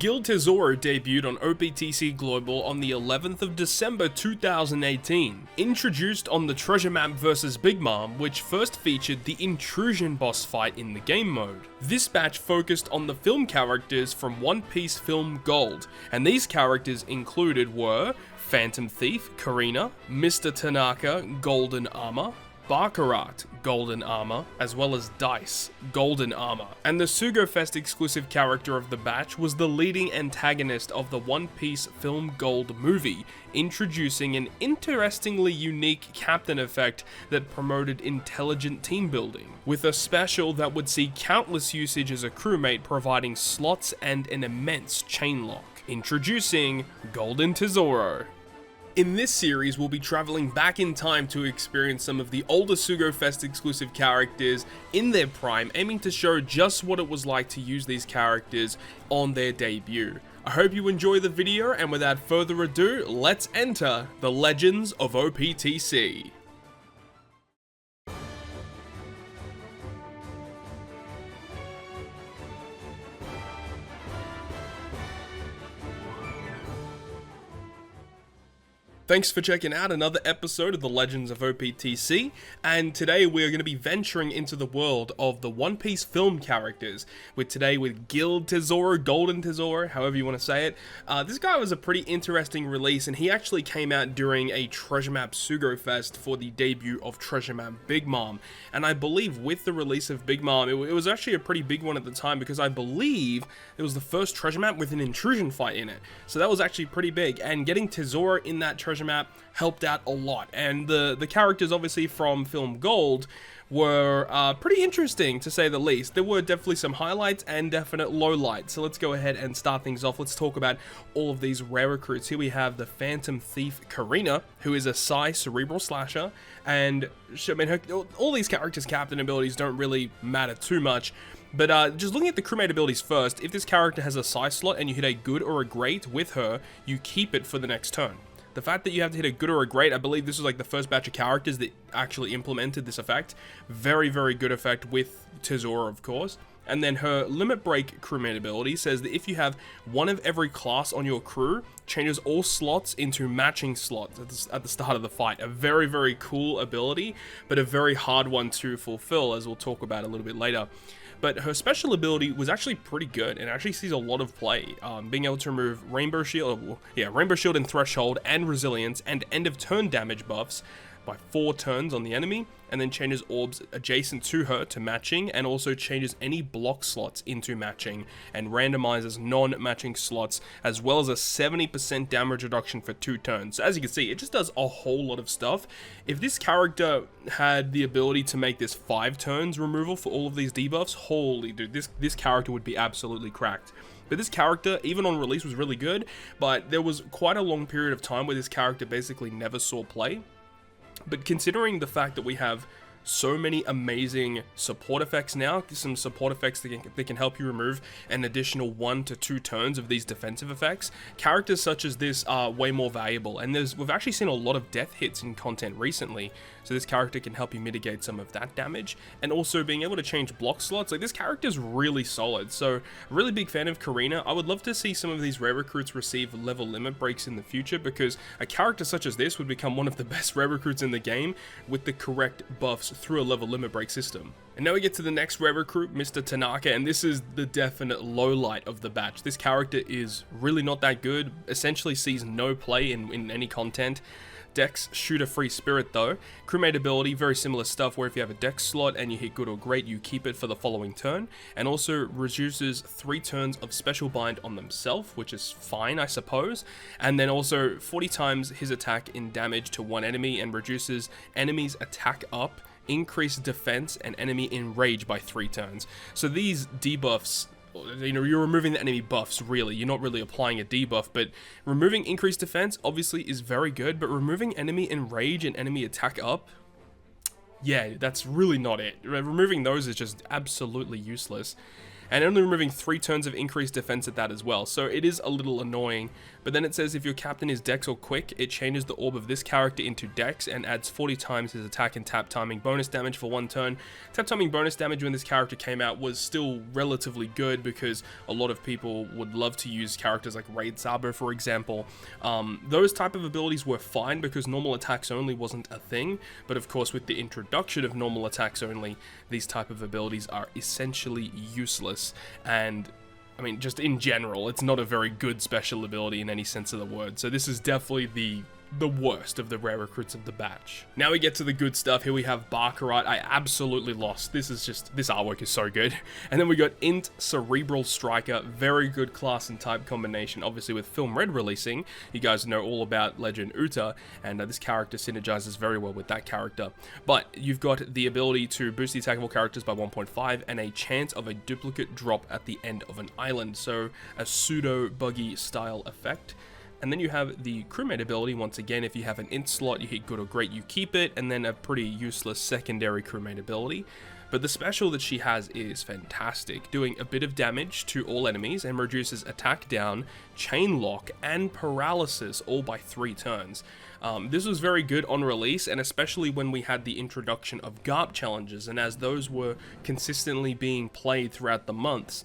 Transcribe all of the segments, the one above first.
Guild Tesoro debuted on OPTC Global on the 11th of December 2018, introduced on the Treasure Map vs Big Mom, which first featured the Intrusion boss fight in the game mode. This batch focused on the film characters from One Piece film Gold, and these characters included were Phantom Thief, Karina, Mr. Tanaka, Golden Armor, Baccarat, Golden Armor, as well as Dice, Golden Armor. And the Sugo-Fest exclusive character of the batch was the leading antagonist of the One Piece film Gold movie, introducing an interestingly unique captain effect that promoted intelligent team building, with a special that would see countless usage as a crewmate, providing slots and an immense chain lock. Introducing Golden Tesoro. In this series, we'll be traveling back in time to experience some of the older Sugo-Fest exclusive characters in their prime, aiming to show just what it was like to use these characters on their debut. I hope you enjoy the video, and without further ado, let's enter the Legends of OPTC. Thanks for checking out another episode of the Legends of OPTC, and today we're going to be venturing into the world of the One Piece film characters, with Guild Tesoro, Golden Tesoro, however you want to say it. This guy was a pretty interesting release, and he actually came out during a Treasure Map Sugo-Fest for the debut of Treasure Map Big Mom, and I believe with the release of Big Mom, it was actually a pretty big one at the time, because I believe it was the first Treasure Map with an intrusion fight in it, so that was actually pretty big, and getting Tesoro in that Treasure Map helped out a lot. And the characters obviously from film Gold were pretty interesting, to say the least. There were definitely some highlights and definite lowlights, so let's go ahead and start things off. Let's talk about all of these rare recruits. Here we have the Phantom Thief Karina, who is a Psi cerebral slasher, and I mean, all these characters' captain abilities don't really matter too much. But just looking at the crewmate abilities first, if this character has a Psi slot and you hit a good or a great with her, you keep it for the next turn. The fact that you have to hit a good or a great, I believe this was like the first batch of characters that actually implemented this effect. Very, very good effect with Tesoro, of course. And then her Limit Break crewmate ability says that if you have one of every class on your crew, changes all slots into matching slots at the start of the fight. A very, very cool ability, but a very hard one to fulfill, as we'll talk about a little bit later. But her special ability was actually pretty good and actually sees a lot of play, being able to remove Rainbow Shield and Threshold and Resilience and end of turn damage buffs by 4 turns on the enemy, and then changes orbs adjacent to her to matching, and also changes any block slots into matching and randomizes non-matching slots, as well as a 70% damage reduction for 2 turns. So as you can see, it just does a whole lot of stuff. If this character had the ability to make this 5 turns removal for all of these debuffs, holy dude, this character would be absolutely cracked. But this character, even on release, was really good, but there was quite a long period of time where this character basically never saw play. But considering the fact that we have so many amazing support effects now, some support effects that can help you remove an additional 1 to 2 turns of these defensive effects, characters such as this are way more valuable. And we've actually seen a lot of death hits in content recently, so this character can help you mitigate some of that damage, and also being able to change block slots. Like, this character is really solid, so a really big fan of Karina. I would love to see some of these rare recruits receive level limit breaks in the future, because a character such as this would become one of the best rare recruits in the game with the correct buffs through a level limit break system. And now we get to the next rare recruit, Mr. Tanaka, and this is the definite low light of the batch. This character is really not that good, essentially sees no play in any content. Dex, Shooter Free Spirit though. Crewmate ability, very similar stuff, where if you have a Dex slot and you hit good or great, you keep it for the following turn, and also reduces 3 turns of special bind on themselves, which is fine, I suppose, and then also 40 times his attack in damage to one enemy, and reduces enemies' attack up, increase defense, and enemy in rage by 3 turns. So these debuffs, you know, you're removing the enemy buffs, really. You're not really applying a debuff, but removing increased defense obviously is very good, but removing enemy enrage and enemy attack up, yeah, that's really not it. Removing those is just absolutely useless. and only removing 3 turns of increased defense at that as well, so it is a little annoying. But then it says if your captain is Dex or Quick, it changes the orb of this character into Dex and adds 40 times his attack and tap timing bonus damage for 1 turn. Tap timing bonus damage when this character came out was still relatively good because a lot of people would love to use characters like Raid Sabo, for example. Those type of abilities were fine because normal attacks only wasn't a thing, but of course with the introduction of normal attacks only, these type of abilities are essentially useless, and I mean, just in general, it's not a very good special ability in any sense of the word, so this is definitely the worst of the rare recruits of the batch. Now we get to the good stuff. Here we have Baccarat. I absolutely lost. This artwork is so good. And then we got Int Cerebral Striker. Very good class and type combination. Obviously with Film Red releasing, you guys know all about Legend Uta, and this character synergizes very well with that character. But you've got the ability to boost the attack of all characters by 1.5 and a chance of a duplicate drop at the end of an island. So a pseudo buggy style effect. And then you have the crewmate ability. Once again, if you have an int slot, you hit good or great, you keep it, and then a pretty useless secondary crewmate ability. But the special that she has is fantastic, doing a bit of damage to all enemies and reduces attack down, chain lock, and paralysis all by 3 turns. This was very good on release, and especially when we had the introduction of GARP challenges, and as those were consistently being played throughout the months.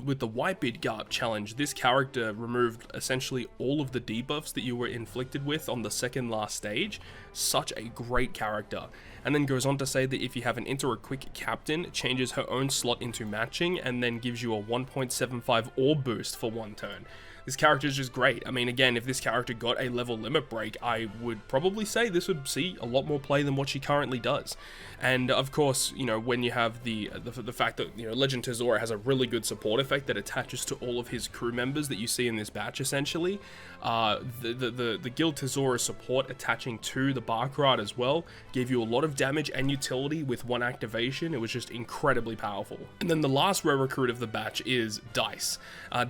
With the Whitebeard GARP challenge, this character removed essentially all of the debuffs that you were inflicted with on the second last stage. Such a great character. And then goes on to say that if you have an int or a quick captain, it changes her own slot into matching, and then gives you a 1.75 orb boost for 1 turn. This character is just great. I mean, again, if this character got a level limit break, I would probably say this would see a lot more play than what she currently does. And of course, you know, when you have the fact that, you know, Legend Tesoro has a really good support effect that attaches to all of his crew members that you see in this batch, essentially. The Guild Tesoro support attaching to the Baccarat as well gave you a lot of damage and utility with 1 activation. It was just incredibly powerful. And then the last rare recruit of the batch is Dice.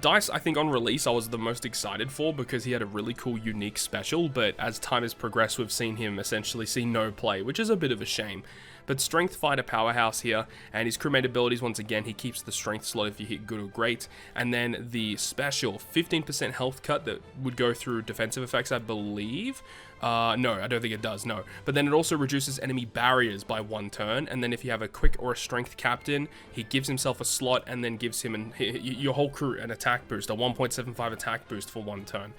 Dice, I think on release, I was the most excited for because he had a really cool unique special, but as time has progressed, we've seen him essentially see no play, which is a bit of a shame. But Strength Fighter powerhouse here, and his crewmate abilities, once again, he keeps the Strength slot if you hit good or great, and then the special 15% health cut that would go through defensive effects, I believe. No, I don't think it does, no. But then it also reduces enemy barriers by 1 turn, and then if you have a quick or a strength captain, he gives himself a slot and then gives him your whole crew an attack boost, a 1.75 attack boost for 1 turn.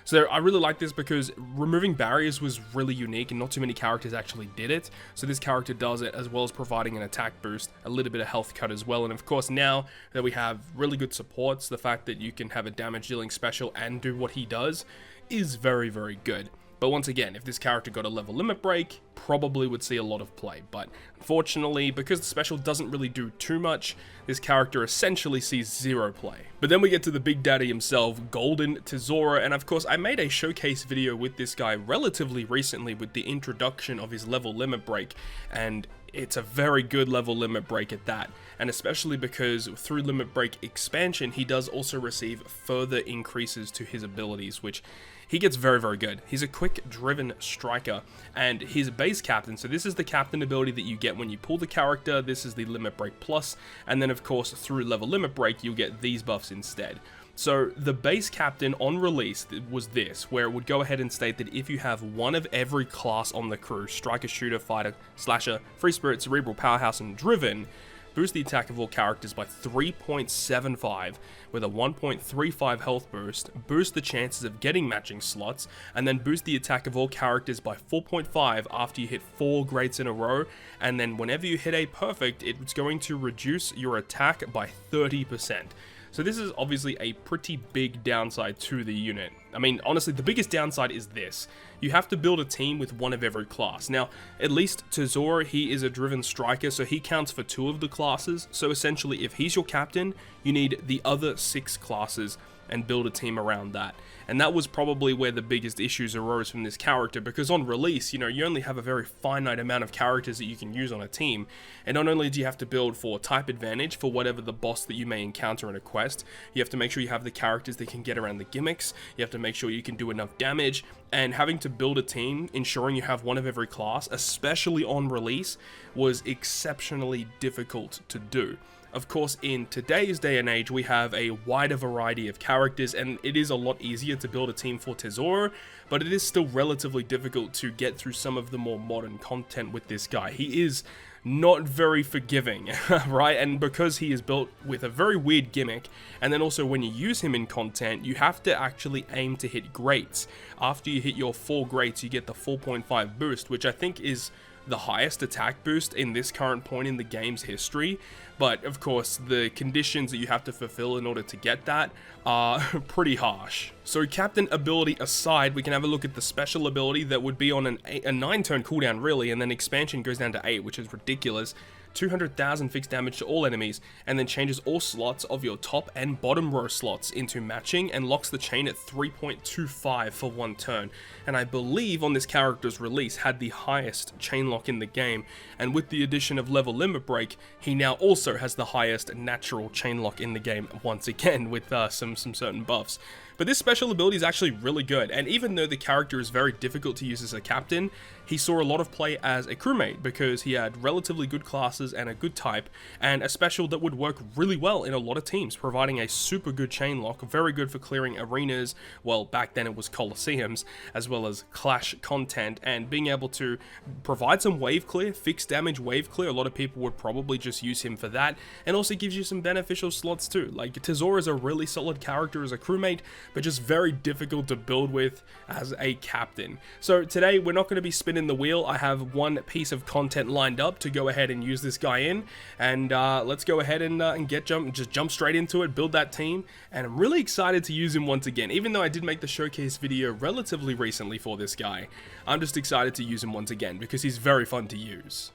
So I really like this because removing barriers was really unique and not too many characters actually did it. So this character does it, as well as providing an attack boost, a little bit of health cut as well. And of course, now that we have really good supports, the fact that you can have a damage dealing special and do what he does is very, very good. But once again, if this character got a level limit break, probably would see a lot of play. But unfortunately, because the special doesn't really do too much, this character essentially sees 0 play. But then we get to the big daddy himself, Golden Tesoro, and of course I made a showcase video with this guy relatively recently with the introduction of his level limit break, and it's a very good level limit break at that, and especially because through limit break expansion, he does also receive further increases to his abilities, which he gets very, very good. He's a quick driven striker, and he's a base captain, so this is the captain ability that you get when you pull the character. This is the limit break plus, and then of course through level limit break you'll get these buffs instead. So the base captain on release was this, where it would go ahead and state that if you have one of every class on the crew, striker, shooter, fighter, slasher, free spirit, cerebral, powerhouse, and driven, boost the attack of all characters by 3.75 with a 1.35 health boost the chances of getting matching slots, and then boost the attack of all characters by 4.5 after you hit 4 greats in a row, and then whenever you hit a perfect, it's going to reduce your attack by 30%. So this is obviously a pretty big downside to the unit. I mean, honestly, the biggest downside is this. You have to build a team with one of every class. Now, at least Tesoro, he is a driven striker, so he counts for 2 of the classes. So essentially, if he's your captain, you need the other 6 classes and build a team around that. And that was probably where the biggest issues arose from this character, because on release, you know, you only have a very finite amount of characters that you can use on a team, and not only do you have to build for type advantage for whatever the boss that you may encounter in a quest, you have to make sure you have the characters that can get around the gimmicks, you have to make sure you can do enough damage, and having to build a team, ensuring you have one of every class, especially on release, was exceptionally difficult to do. Of course, in today's day and age, we have a wider variety of characters, and it is a lot easier to build a team for Tesoro, but it is still relatively difficult to get through some of the more modern content with this guy. He is not very forgiving, right? And because he is built with a very weird gimmick, and then also when you use him in content, you have to actually aim to hit greats. After you hit your 4 greats, you get the 4.5 boost, which I think is the highest attack boost in this current point in the game's history. But of course, the conditions that you have to fulfill in order to get that are pretty harsh. So captain ability aside, we can have a look at the special ability that would be on a 9-turn cooldown really, and then expansion goes down to 8, which is ridiculous. 200,000 fixed damage to all enemies, and then changes all slots of your top and bottom row slots into matching, and locks the chain at 3.25 for 1 turn. And I believe on this character's release had the highest chain lock in the game, and with the addition of level limit break, he now also has the highest natural chain lock in the game once again, with some certain buffs. But this special ability is actually really good, and even though the character is very difficult to use as a captain, he saw a lot of play as a crewmate because he had relatively good classes and a good type, and a special that would work really well in a lot of teams, providing a super good chain lock, very good for clearing arenas, well back then it was Colosseums, as well as Clash content, and being able to provide some wave clear, fixed damage wave clear. A lot of people would probably just use him for that, and also gives you some beneficial slots too. Like, Tesoro is a really solid character as a crewmate, but just very difficult to build with as a captain. So today we're not going to be spinning the wheel. I have one piece of content lined up to go ahead and use this guy in, and let's go ahead and just jump straight into it, build that team, and I'm really excited to use him once again. Even though I did make the showcase video relatively recently for this guy, I'm just excited to use him once again because he's very fun to use.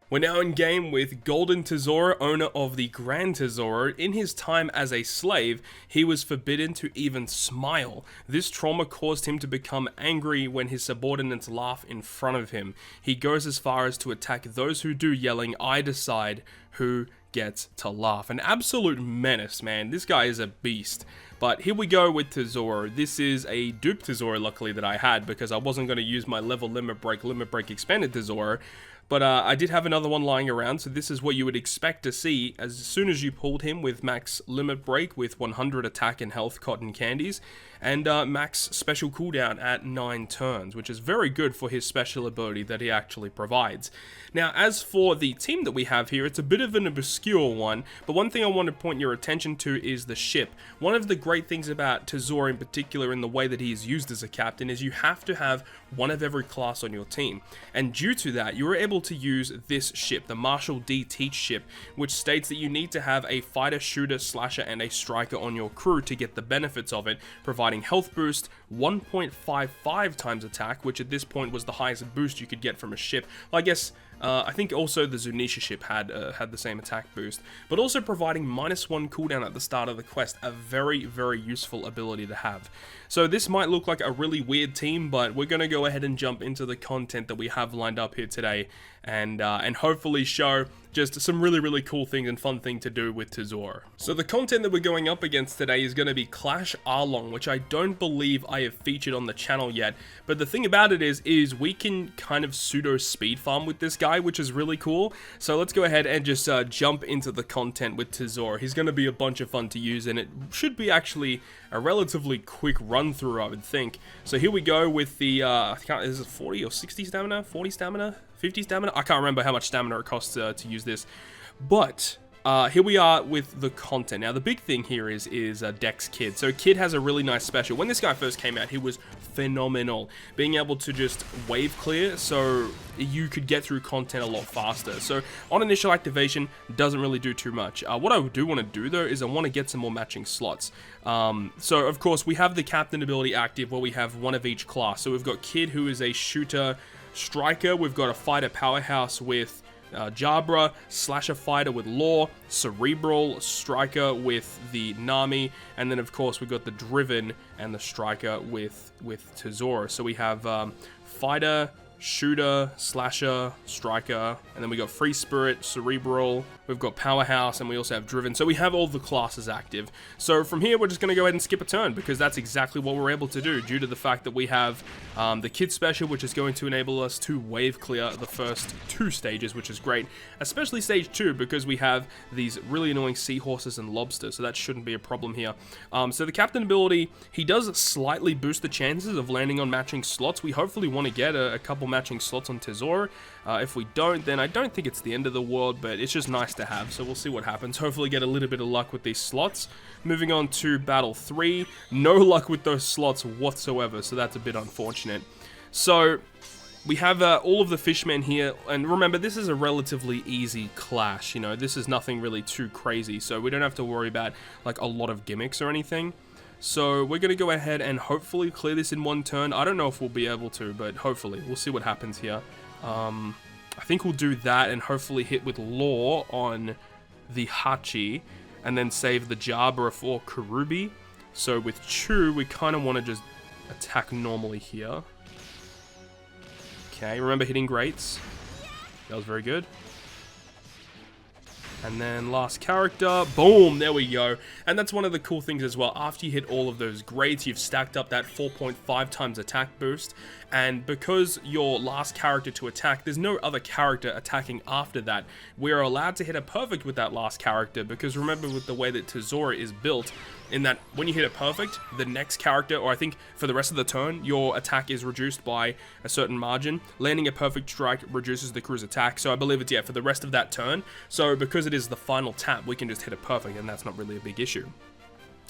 We're now in game with Golden Tesoro, owner of the Grand Tesoro. In his time as a slave, he was forbidden to even smile. This trauma caused him to become angry when his subordinates laugh in front of him. He goes as far as to attack those who do, yelling, "I decide who gets to laugh." An absolute menace, man. This guy is a beast. But here we go with Tesoro. This is a dupe Tesoro, luckily, that I had, because I wasn't going to use my level limit break expanded Tesoro. But I did have another one lying around, so this is what you would expect to see as soon as you pulled him with max limit break with 100 attack and health cotton candies, and max special cooldown at 9 turns, which is very good for his special ability that he actually provides. Now, as for the team that we have here, it's a bit of an obscure one, but one thing I want to point your attention to is the ship. One of the great things about Tesoro in particular in the way that he is used as a captain is you have to have one of every class on your team, and due to that, you are able to use this ship, the Marshal D Teach ship, which states that you need to have a fighter, shooter, slasher, and a striker on your crew to get the benefits of it, providing health boost, 1.55 times attack, which at this point was the highest boost you could get from a ship. Well, I guess I think also the Zunisha ship had the same attack boost, but also providing -1 cooldown at the start of the quest, a very, very useful ability to have. So this might look like a really weird team, but we're going to go ahead and jump into the content that we have lined up here today, and hopefully show just some really, really cool things and fun thing to do with Tesoro. So the content that we're going up against today is going to be Clash Arlong, which I don't believe I have featured on the channel yet, but the thing about it is we can kind of pseudo speed farm with this guy, which is really cool. So let's go ahead and just jump into the content with Tesoro. He's going to be a bunch of fun to use, and it should be actually a relatively quick run through, I would think. So here we go with the, is it 40 or 60 stamina? 40 stamina? 50 stamina? I can't remember how much stamina it costs to use this. But here we are with the content. Now, the big thing here is Dex Kid. So Kid has a really nice special. When this guy first came out, he was phenomenal. Being able to just wave clear, so you could get through content a lot faster. So on initial activation, doesn't really do too much. What I do want to do, though, is I want to get some more matching slots. So, of course, we have the captain ability active where we have one of each class. So we've got Kid, who is a shooter striker. We've got a fighter powerhouse with Jabra, slasher fighter with Law, cerebral striker with the Nami, and then of course we've got the driven and the striker with Tesoro. So we have fighter, Shooter, Slasher, Striker, and then we got Free Spirit, Cerebral, we've got Powerhouse, and we also have Driven. So we have all the classes active. So from here, we're just going to go ahead and skip a turn, because that's exactly what we're able to do, due to the fact that we have the Kid Special, which is going to enable us to wave clear the first 2 stages, which is great, especially stage 2, because we have these really annoying seahorses and lobsters, so that shouldn't be a problem here. So the Captain ability, he does slightly boost the chances of landing on matching slots. We hopefully want to get a couple matching slots on Tesoro. If we don't, then I don't think it's the end of the world, but it's just nice to have, so we'll see what happens. Hopefully get a little bit of luck with these slots. Moving on to Battle 3, no luck with those slots whatsoever, so that's a bit unfortunate. So we have all of the fishmen here, and remember, this is a relatively easy clash, you know, this is nothing really too crazy, so we don't have to worry about like a lot of gimmicks or anything. So we're going to go ahead and hopefully clear this in 1 turn. I don't know if we'll be able to, but hopefully. We'll see what happens here. I think we'll do that and hopefully hit with Law on the Hachi, and then save the Jabra for Karubi. So with Chu, we kind of want to just attack normally here. Okay, remember hitting Greats. That was very good. And then last character, boom, there we go. And that's one of the cool things as well. After you hit all of those grades, you've stacked up that 4.5 times attack boost. And because your last character to attack, there's no other character attacking after that. We're allowed to hit a perfect with that last character, because remember, with the way that Tesoro is built, in that when you hit a perfect, the next character, or I think for the rest of the turn, your attack is reduced by a certain margin. Landing a perfect strike reduces the crew's attack, so I believe it's, yeah, for the rest of that turn. So because it is the final tap, we can just hit a perfect, and that's not really a big issue.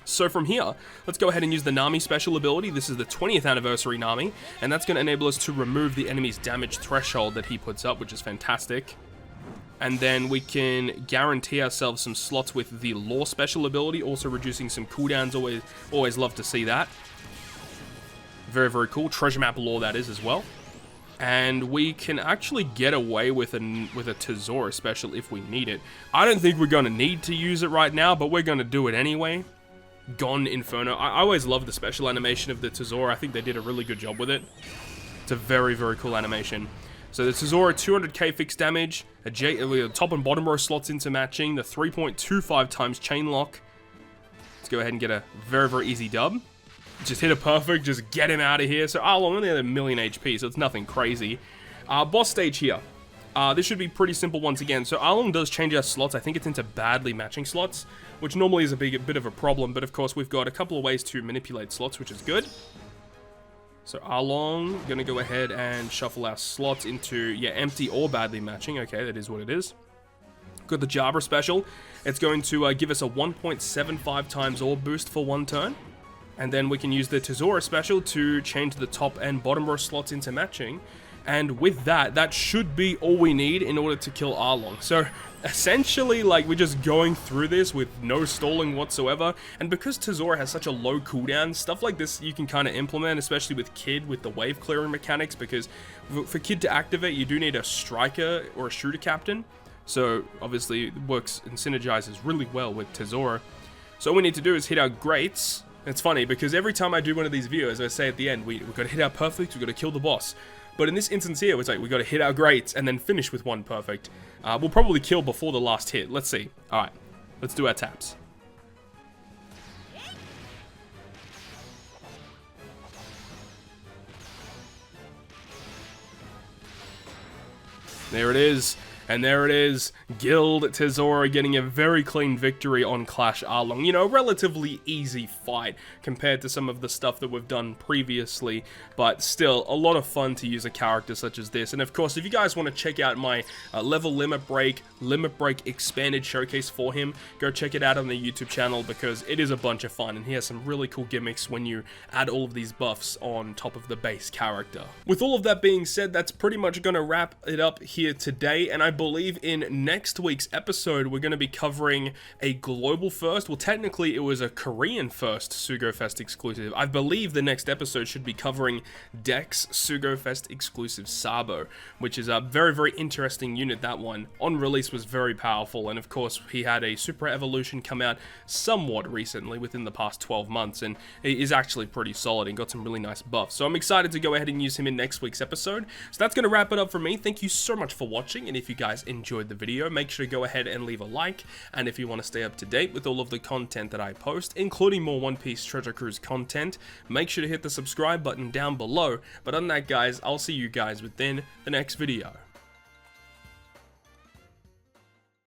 So from here, let's go ahead and use the Nami special ability. This is the 20th anniversary Nami, and that's going to enable us to remove the enemy's damage threshold that he puts up, which is fantastic. And then we can guarantee ourselves some slots with the Law special ability, also reducing some cooldowns. Always love to see that. Very, very cool. Treasure map Law, that is, as well. And we can actually get away with a Tesoro special if we need it. I don't think we're going to need to use it right now, but we're going to do it anyway. Gone Inferno. I always love the special animation of the Tesoro. I think they did a really good job with it. It's a very, very cool animation. So the Tesoro, 200k fixed damage, top and bottom row slots into matching, the 3.25 times chain lock. Let's go ahead and get a very, very easy dub. Just hit a perfect, just get him out of here. So Arlong only had 1,000,000 HP, so it's nothing crazy. Boss stage here. This should be pretty simple once again. So Arlong does change our slots. I think it's into badly matching slots, which normally is a bit of a problem. But of course, we've got a couple of ways to manipulate slots, which is good. So Arlong, gonna go ahead and shuffle our slots into, yeah, empty or badly matching. Okay, that is what it is. Got the Jabra special. It's going to give us a 1.75 times orb boost for 1 turn. And then we can use the Tesoro special to change the top and bottom row slots into matching. And with that, that should be all we need in order to kill Arlong. So essentially, like, we're just going through this with no stalling whatsoever. And because Tesoro has such a low cooldown, stuff like this you can kind of implement, especially with Kid, with the wave clearing mechanics, because for Kid to activate, you do need a striker or a shooter captain. So obviously it works and synergizes really well with Tesoro. So all we need to do is hit our greats. It's funny because every time I do one of these videos, I say at the end, we've got to hit our perfect, we've got to kill the boss. But in this instance here, it's like, we've got to hit our greats and then finish with 1 perfect. We'll probably kill before the last hit. Let's see. Alright, let's do our taps. There it is. And there it is, Guild Tesoro getting a very clean victory on Clash Arlong. You know, a relatively easy fight compared to some of the stuff that we've done previously, but still a lot of fun to use a character such as this. And of course, if you guys want to check out my level limit break expanded showcase for him, go check it out on the YouTube channel because it is a bunch of fun and he has some really cool gimmicks when you add all of these buffs on top of the base character. With all of that being said, that's pretty much going to wrap it up here today, and I believe in next week's episode, we're going to be covering a global first. Well, technically, it was a Korean first Sugo-Fest exclusive. I believe the next episode should be covering Dex Sugo-Fest exclusive Sabo, which is a very, very interesting unit. That one, on release, was very powerful. And of course, he had a Super Evolution come out somewhat recently, within the past 12 months. And he is actually pretty solid and got some really nice buffs. So I'm excited to go ahead and use him in next week's episode. So that's going to wrap it up for me. Thank you so much for watching, and if you guys enjoyed the video, make sure to go ahead and leave a like, and if you want to stay up to date with all of the content that I post, including more One Piece Treasure Cruise content, make sure to hit the subscribe button down below. But other than that, guys, I'll see you guys within the next video.